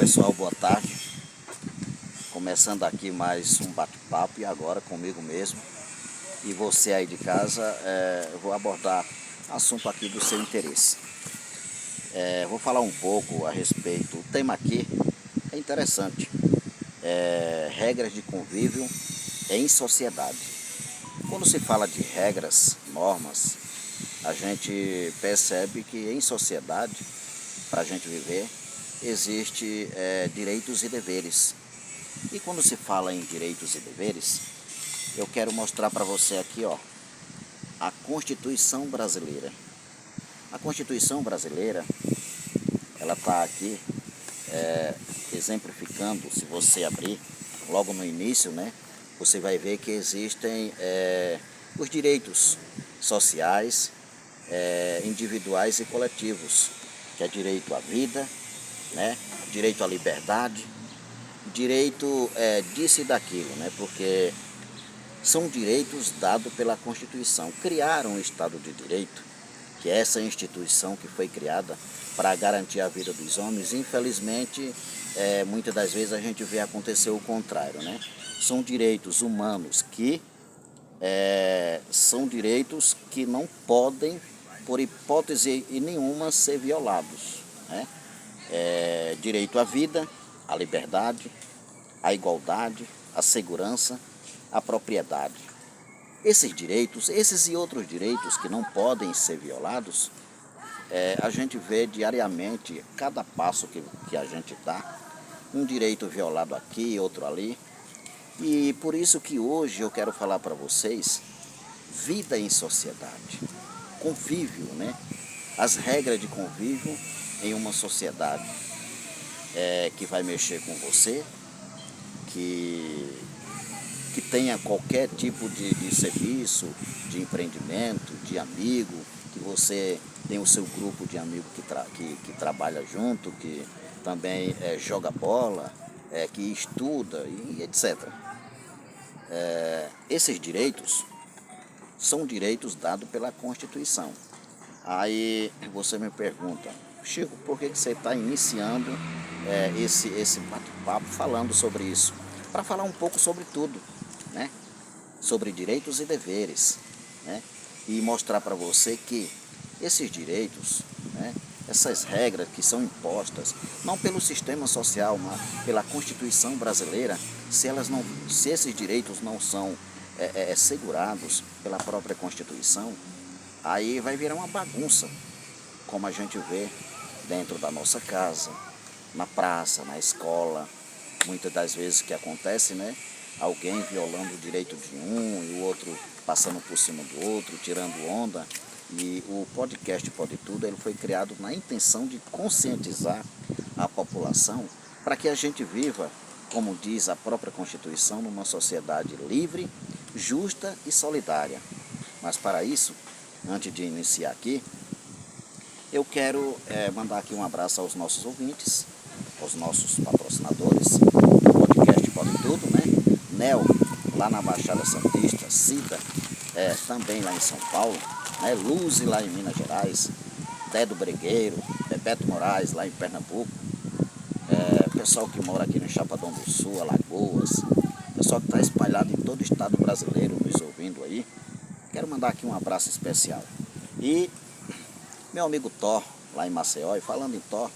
Pessoal, boa tarde. Começando aqui mais um bate-papo e agora comigo mesmo. E você aí de casa, eu vou abordar assunto aqui do seu interesse. Vou falar um pouco a respeito, o tema aqui é interessante. Regras de convívio em sociedade. Quando se fala de regras, normas, a gente percebe que em sociedade, para a gente viver, existe direitos e deveres. E quando se fala em direitos e deveres, eu quero mostrar para você aqui, ó, a Constituição Brasileira. A Constituição Brasileira, ela está aqui exemplificando. Se você abrir logo no início, né, você vai ver que existem os direitos sociais, individuais e coletivos, que é direito à vida, né, direito à liberdade, direito disso e daquilo, né, porque são direitos dados pela Constituição. Criaram o Estado de Direito, que é essa instituição que foi criada para garantir a vida dos homens. Infelizmente, muitas das vezes a gente vê acontecer o contrário, né? São direitos humanos que são direitos que não podem, por hipótese nenhuma, ser violados, né? Direito à vida, à liberdade, à igualdade, à segurança, à propriedade. Esses direitos, esses e outros direitos que não podem ser violados, a gente vê diariamente, cada passo que a gente dá, um direito violado aqui, outro ali. E por isso que hoje eu quero falar para vocês vida em sociedade, convívio, né? As regras de convívio em uma sociedade que vai mexer com você, que tenha qualquer tipo de serviço, de empreendimento, de amigo, que você tem o seu grupo de amigos que trabalha junto, que também joga bola, que estuda e etc. Esses direitos são direitos dados pela Constituição. Aí você me pergunta, Chico, por que você está iniciando esse bate-papo falando sobre isso? Para falar um pouco sobre tudo, né? Sobre direitos e deveres, né? E mostrar para você que esses direitos, né, essas regras que são impostas, não pelo sistema social, mas pela Constituição brasileira, se esses direitos não são segurados pela própria Constituição, aí vai virar uma bagunça, como a gente vê dentro da nossa casa, na praça, na escola. Muitas das vezes que acontece, né? Alguém violando o direito de um e o outro passando por cima do outro, tirando onda. E o podcast Pode Tudo, ele foi criado na intenção de conscientizar a população para que a gente viva, como diz a própria Constituição, numa sociedade livre, justa e solidária. Mas para isso, antes de iniciar aqui, eu quero mandar aqui um abraço aos nossos ouvintes, aos nossos patrocinadores do podcast Pode Tudo, né? Nel, lá na Baixada Santista, Cida, também lá em São Paulo, né? Luzi, lá em Minas Gerais, Dedo Bregueiro, Bebeto Moraes, lá em Pernambuco, pessoal que mora aqui no Chapadão do Sul, Alagoas, pessoal que está espalhado em todo o estado brasileiro nos ouvindo aí. Quero mandar aqui um abraço especial. E meu amigo Thor, lá em Maceió, e falando em Thor,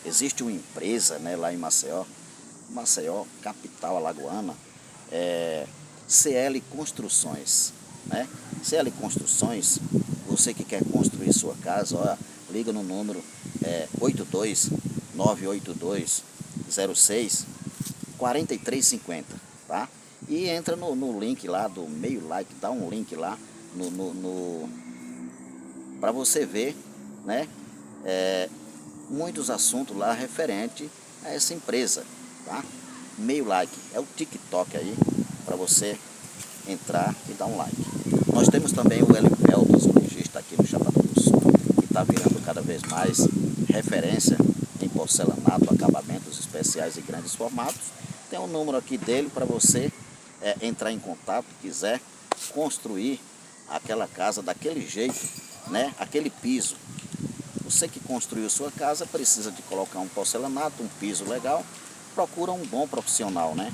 existe uma empresa, né, lá em Maceió, capital alagoana, CL Construções, né? CL Construções, você que quer construir sua casa, ó, liga no número 82-982-06-4350, tá? E entra no link lá do Meio Like, dá um link lá para você ver, né? Muitos assuntos lá referente a essa empresa, tá? Meio Like, é o TikTok aí, para você entrar e dar um like. Nós temos também o Eliveltos, o legista aqui no Chapadão do Sul, que está virando cada vez mais referência em porcelanato, acabamentos especiais e grandes formatos. Tem um número aqui dele para você entrar em contato, quiser construir aquela casa daquele jeito, né? Aquele piso Você que construiu sua casa precisa de colocar um porcelanato, um piso legal, procura um bom profissional, né?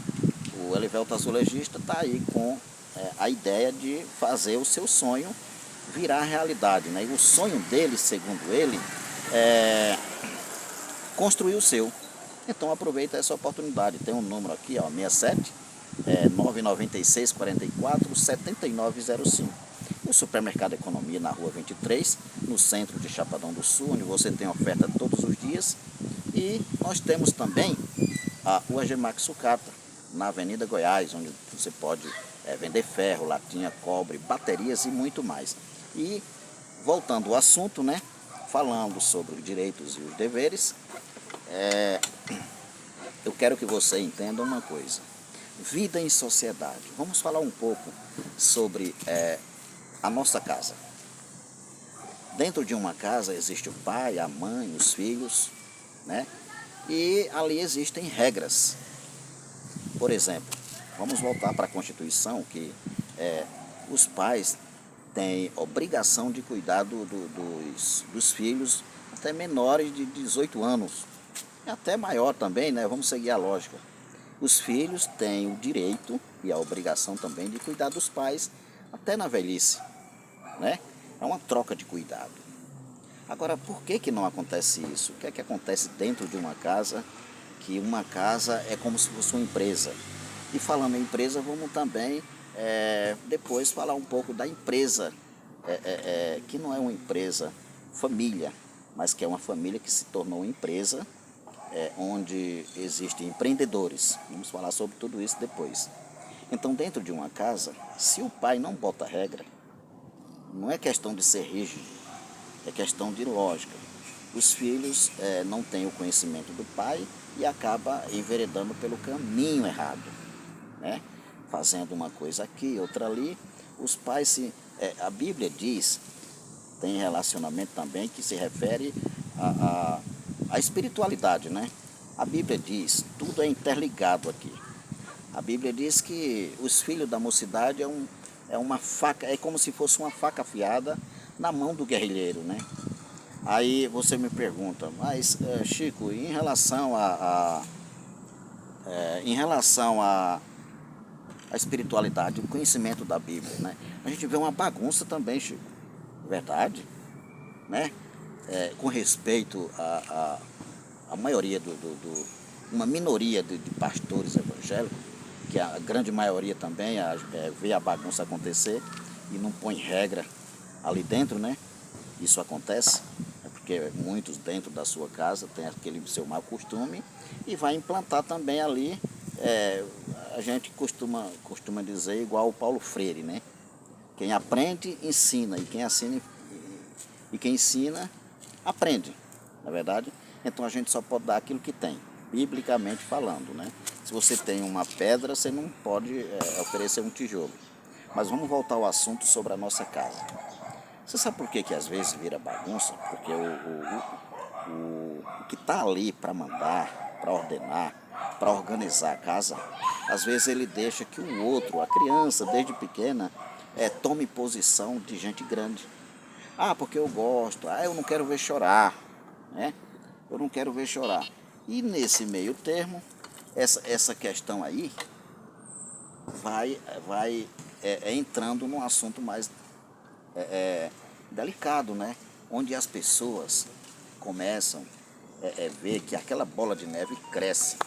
O Elivelto Azulejista está aí com a ideia de fazer o seu sonho virar realidade, né? E o sonho dele, segundo ele, é construir o seu. Então aproveita essa oportunidade. Tem um número aqui, ó, 67 996 44 7905. O Supermercado Economia na Rua 23, no centro de Chapadão do Sul, onde você tem oferta todos os dias. E nós temos também a Rua Gemax Sucata, na Avenida Goiás, onde você pode vender ferro, latinha, cobre, baterias e muito mais. E voltando ao assunto, né, falando sobre os direitos e os deveres, eu quero que você entenda uma coisa. Vida em sociedade. Vamos falar um pouco sobre a nossa casa. Dentro de uma casa existe o pai, a mãe, os filhos, né? E ali existem regras. Por exemplo, vamos voltar para a Constituição, que os pais têm obrigação de cuidar dos filhos até menores de 18 anos. E até maior também, né? Vamos seguir a lógica. Os filhos têm o direito e a obrigação também de cuidar dos pais até na velhice, né? É uma troca de cuidado. Agora, por que não acontece isso? O que é que acontece dentro de uma casa, que uma casa é como se fosse uma empresa? E falando em empresa, vamos também depois falar um pouco da empresa, que não é uma empresa família, mas que é uma família que se tornou empresa, onde existem empreendedores. Vamos falar sobre tudo isso depois. Então, dentro de uma casa, se o pai não bota regra, não é questão de ser rígido, é questão de lógica. Os filhos não têm o conhecimento do pai e acabam enveredando pelo caminho errado, né? Fazendo uma coisa aqui, outra ali. Os pais, a Bíblia diz, tem relacionamento também que se refere a espiritualidade, né? A Bíblia diz, tudo é interligado aqui. A Bíblia diz que os filhos da mocidade é uma faca, é como se fosse uma faca afiada na mão do guerrilheiro, né? Aí você me pergunta, mas Chico, em relação a espiritualidade, o conhecimento da Bíblia, né? A gente vê uma bagunça também, Chico, verdade, né? Com respeito a maioria uma minoria de pastores evangélicos, que a grande maioria também vê a bagunça acontecer e não põe regra ali dentro, né? Isso acontece, porque muitos dentro da sua casa têm aquele seu mau costume e vai implantar também ali, a gente costuma dizer igual o Paulo Freire, né? Quem aprende, ensina, e quem ensina, aprende, na verdade. Então a gente só pode dar aquilo que tem, biblicamente falando, né? Se você tem uma pedra, você não pode oferecer um tijolo. Mas vamos voltar ao assunto sobre a nossa casa. Você sabe por que às vezes vira bagunça? Porque o que está ali para mandar, para ordenar, para organizar a casa, às vezes ele deixa que o outro, a criança, desde pequena, tome posição de gente grande. Ah, porque eu gosto. Ah, eu não quero ver chorar, né? Eu não quero ver chorar. E nesse meio termo, essa questão aí vai entrando num assunto mais delicado, né? Onde as pessoas começam a ver que aquela bola de neve cresce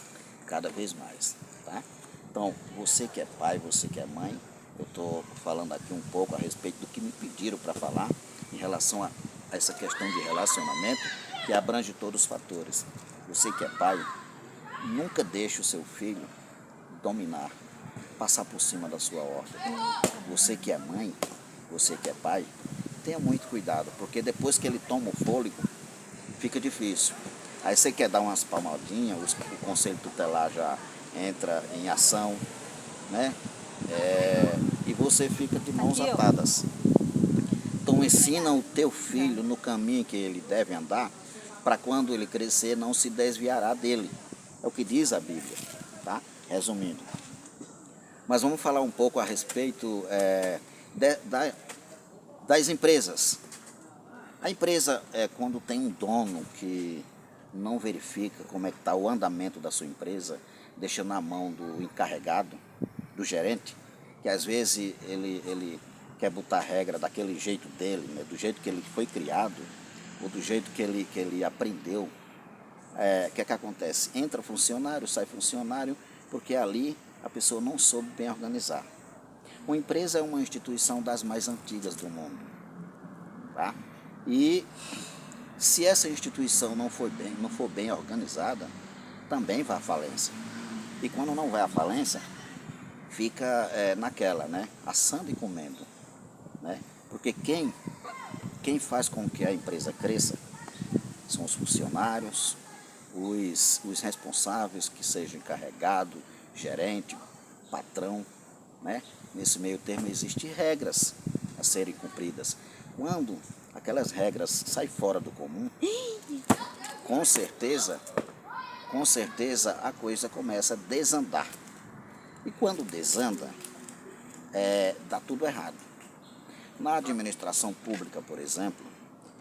cada vez mais, tá? Então, você que é pai, você que é mãe, eu estou falando aqui um pouco a respeito do que me pediram para falar em relação a essa questão de relacionamento que abrange todos os fatores. Você que é pai, nunca deixe o seu filho dominar, passar por cima da sua ordem. Você que é mãe, você que é pai, tenha muito cuidado, porque depois que ele toma o fôlego, fica difícil. Aí você quer dar umas palmadinhas, o conselho tutelar já entra em ação, né? E você fica de mãos atadas. Então ensina o teu filho no caminho que ele deve andar, para quando ele crescer não se desviará dele. É o que diz a Bíblia, tá? Resumindo. Mas vamos falar um pouco a respeito das empresas. A empresa, quando tem um dono que não verifica como é que está o andamento da sua empresa, deixa na mão do encarregado, do gerente, que às vezes ele quer botar a regra daquele jeito dele, né, do jeito que ele foi criado, ou do jeito que ele aprendeu. O que é que acontece? Entra funcionário, sai funcionário, porque ali a pessoa não soube bem organizar. Uma empresa é uma instituição das mais antigas do mundo, tá? E se essa instituição não for bem organizada, também vai à falência. E quando não vai à falência, fica naquela, né? Assando e comendo, né? Porque quem faz com que a empresa cresça são os funcionários, os responsáveis, que sejam encarregado, gerente, patrão, né? Nesse meio termo existem regras a serem cumpridas. Quando aquelas regras saem fora do comum, com certeza a coisa começa a desandar. E quando desanda, dá tudo errado. Na administração pública, por exemplo,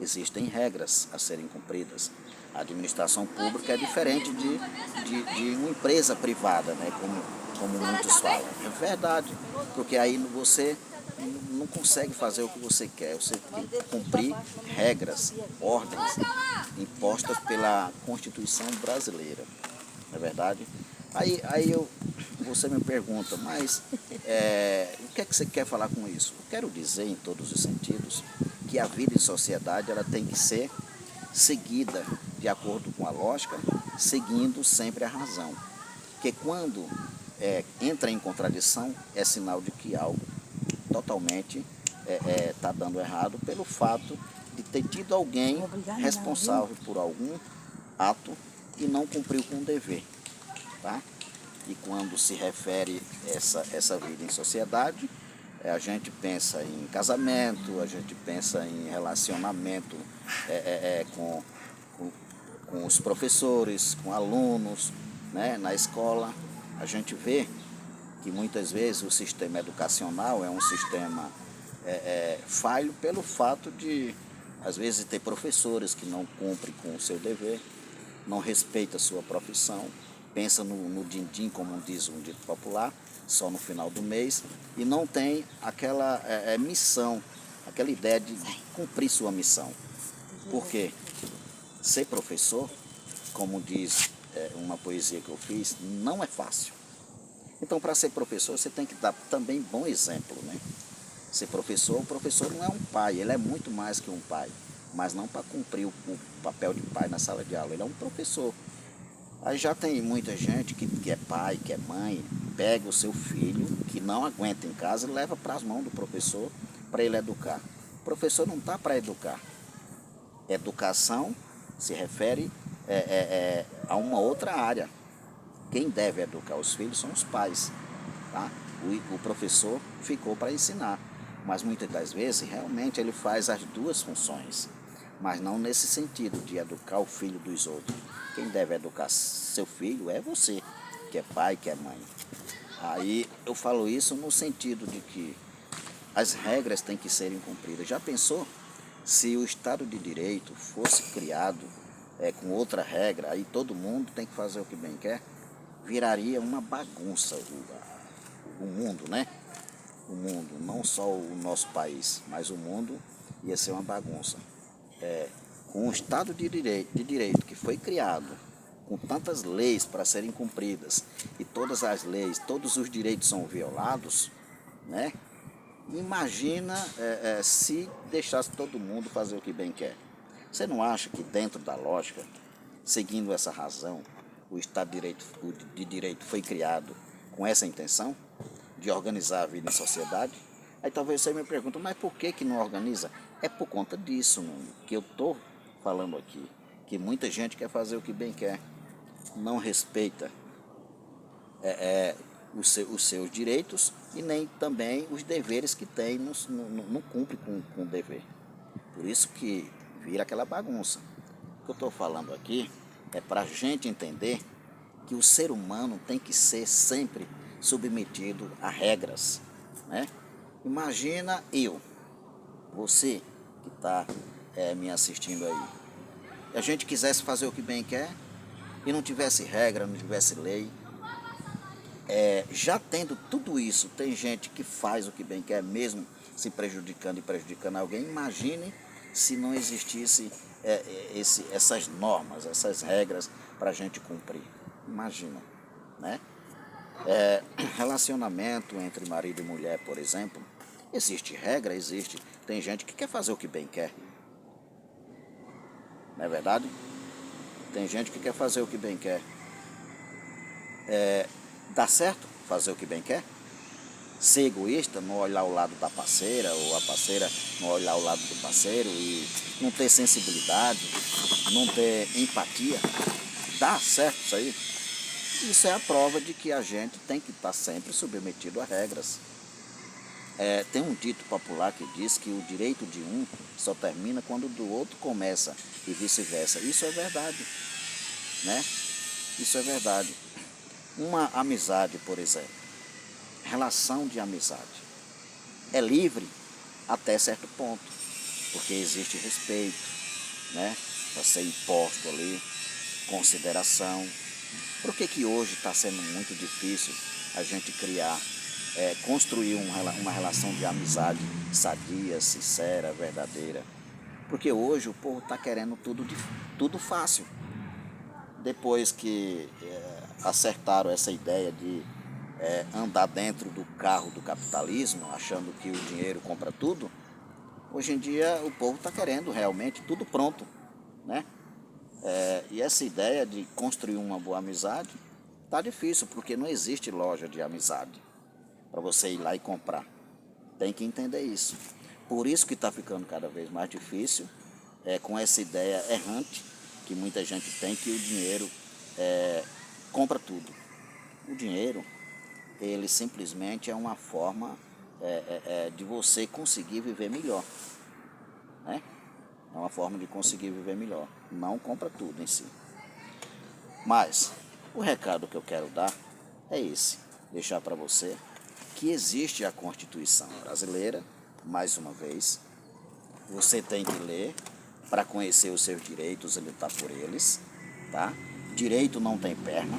existem regras a serem cumpridas. A administração pública é diferente de uma empresa privada, né? Como muitos falam. É verdade, porque aí você não consegue fazer o que você quer. Você tem que cumprir regras, ordens impostas pela Constituição brasileira. Não é verdade? Você me pergunta, mas o que é que você quer falar com isso? Eu quero dizer, em todos os sentidos, que a vida em sociedade ela tem que ser seguida de acordo com a lógica, seguindo sempre a razão. Porque quando entra em contradição, é sinal de que algo totalmente está dando errado pelo fato de ter tido alguém responsável por algum ato e não cumpriu com o dever. Tá? E quando se refere essa vida em sociedade, a gente pensa em casamento, a gente pensa em relacionamento com os professores, com alunos, né? Na escola. A gente vê que muitas vezes o sistema educacional é um sistema falho pelo fato de, às vezes, ter professores que não cumprem com o seu dever, não respeitam a sua profissão, pensa no din-din, como diz um dito popular, só no final do mês, e não tem aquela missão, aquela ideia de cumprir sua missão. Por quê? Ser professor, como diz uma poesia que eu fiz, não é fácil. Então, para ser professor, você tem que dar também bom exemplo, né? Ser professor, o professor não é um pai, ele é muito mais que um pai, mas não para cumprir o papel de pai na sala de aula, ele é um professor. Aí já tem muita gente que é pai, que é mãe, pega o seu filho, que não aguenta em casa, e leva para as mãos do professor para ele educar. O professor não está para educar. Educação se refere a uma outra área. Quem deve educar os filhos são os pais. Tá? O professor ficou para ensinar, mas muitas das vezes realmente ele faz as duas funções, mas não nesse sentido de educar o filho dos outros. Quem deve educar seu filho é você, que é pai, que é mãe. Aí eu falo isso no sentido de que as regras têm que serem cumpridas. Já pensou se o Estado de Direito fosse criado com outra regra, aí todo mundo tem que fazer o que bem quer? Viraria uma bagunça o mundo, né? O mundo, não só o nosso país, mas o mundo ia ser uma bagunça. Com o Estado de Direito que foi criado, com tantas leis para serem cumpridas, e todas as leis, todos os direitos são violados, né? Imagina se deixasse todo mundo fazer o que bem quer. Você não acha que dentro da lógica, seguindo essa razão, o Estado de Direito foi criado com essa intenção de organizar a vida em sociedade? Aí talvez você me pergunte, mas por que não organiza? É por conta disso, que eu estou falando aqui, que muita gente quer fazer o que bem quer, não respeita os seus direitos e nem também os deveres que tem, não cumpre com o dever. Por isso que vira aquela bagunça. O que eu estou falando aqui é para a gente entender que o ser humano tem que ser sempre submetido a regras, né? Imagina você que está me assistindo aí, e a gente quisesse fazer o que bem quer e não tivesse regra, não tivesse lei, já tendo tudo isso, tem gente que faz o que bem quer, mesmo se prejudicando e prejudicando alguém. Imagine se não existisse essas normas, essas regras para a gente cumprir. Imagina, né? Relacionamento entre marido e mulher, por exemplo, existe regra, existe. Tem gente que quer fazer o que bem quer, não é verdade? Tem gente que quer fazer o que bem quer. Dá certo fazer o que bem quer? Ser egoísta, não olhar o lado da parceira, ou a parceira não olhar o lado do parceiro, e não ter sensibilidade, não ter empatia. Dá certo isso aí? Isso é a prova de que a gente tem que estar sempre submetido a regras. Tem um dito popular que diz que o direito de um só termina quando o do outro começa, e vice-versa. Isso é verdade, né? Isso é verdade. Uma amizade, por exemplo, relação de amizade, é livre até certo ponto, porque existe respeito, né? Para ser imposto ali, consideração. Por que hoje está sendo muito difícil a gente criar, construir uma relação de amizade sadia, sincera, verdadeira? Porque hoje o povo está querendo tudo fácil. Depois que acertaram essa ideia de andar dentro do carro do capitalismo, achando que o dinheiro compra tudo, hoje em dia o povo está querendo realmente tudo pronto, né? E essa ideia de construir uma boa amizade está difícil, porque não existe loja de amizade para você ir lá e comprar. Tem que entender isso. Por isso que está ficando cada vez mais difícil, com essa ideia errante que muita gente tem, que o dinheiro compra tudo. O dinheiro, ele simplesmente é uma forma de você conseguir viver melhor, né? É uma forma de conseguir viver melhor. Não compra tudo em si. Mas o recado que eu quero dar é esse. Deixar para você que existe a Constituição brasileira, mais uma vez. Você tem que ler para conhecer os seus direitos e lutar por eles, tá? Direito não tem perna,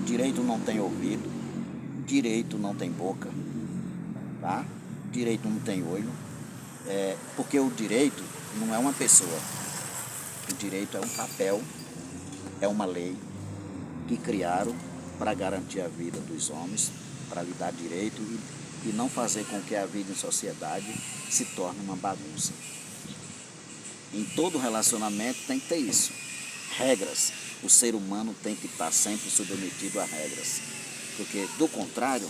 direito não tem ouvido, direito não tem boca, tá? Direito não tem olho, porque o direito não é uma pessoa. O direito é um papel, é uma lei que criaram para garantir a vida dos homens, para lhe dar direito e não fazer com que a vida em sociedade se torne uma bagunça. Em todo relacionamento tem que ter isso. Regras. O ser humano tem que estar sempre submetido a regras. Porque, do contrário,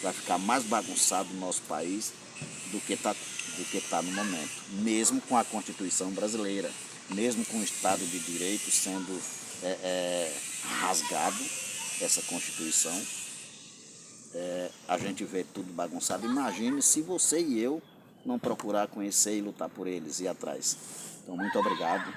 vai ficar mais bagunçado o nosso país do que tá no momento. Mesmo com a Constituição brasileira, mesmo com o Estado de Direito sendo rasgado, essa Constituição, a gente vê tudo bagunçado. Imagine se você e eu não procurar conhecer e lutar por eles, e ir atrás. Então, muito obrigado.